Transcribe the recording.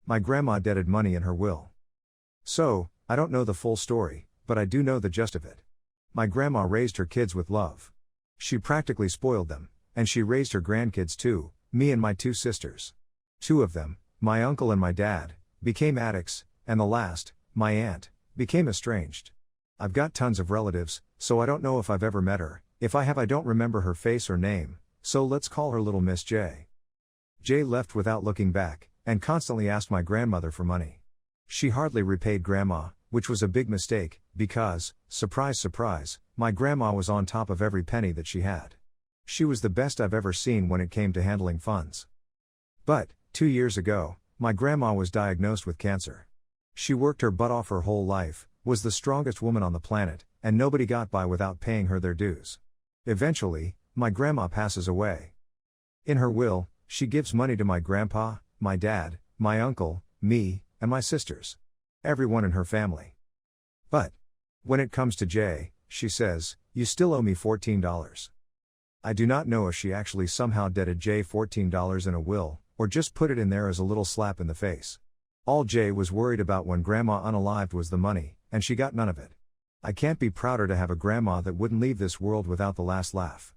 My grandma deeded money in her will. So, I don't know the full story, but I do know the gist of it. My grandma raised her kids with love. She practically spoiled them, and she raised her grandkids too, me and my two sisters. Two of them, my uncle and my dad, became addicts, and the last, my aunt, became estranged. I've got tons of relatives, so I don't know if I've ever met her. If I have, I don't remember her face or name, so let's call her Little Miss J. J left without looking back, and constantly asked my grandmother for money. She hardly repaid Grandma, which was a big mistake, because, surprise surprise, my grandma was on top of every penny that she had. She was the best I've ever seen when it came to handling funds. But, 2 years ago, my grandma was diagnosed with cancer. She worked her butt off her whole life, was the strongest woman on the planet, and nobody got by without paying her their dues. Eventually, my grandma passes away. In her will, she gives money to my grandpa, my dad, my uncle, me, and my sisters. Everyone in her family. But, when it comes to Jay, she says, "You still owe me $14. I do not know if she actually somehow deeded Jay $14 in a will, or just put it in there as a little slap in the face. All Jay was worried about when Grandma unalived was the money, and she got none of it. I can't be prouder to have a grandma that wouldn't leave this world without the last laugh.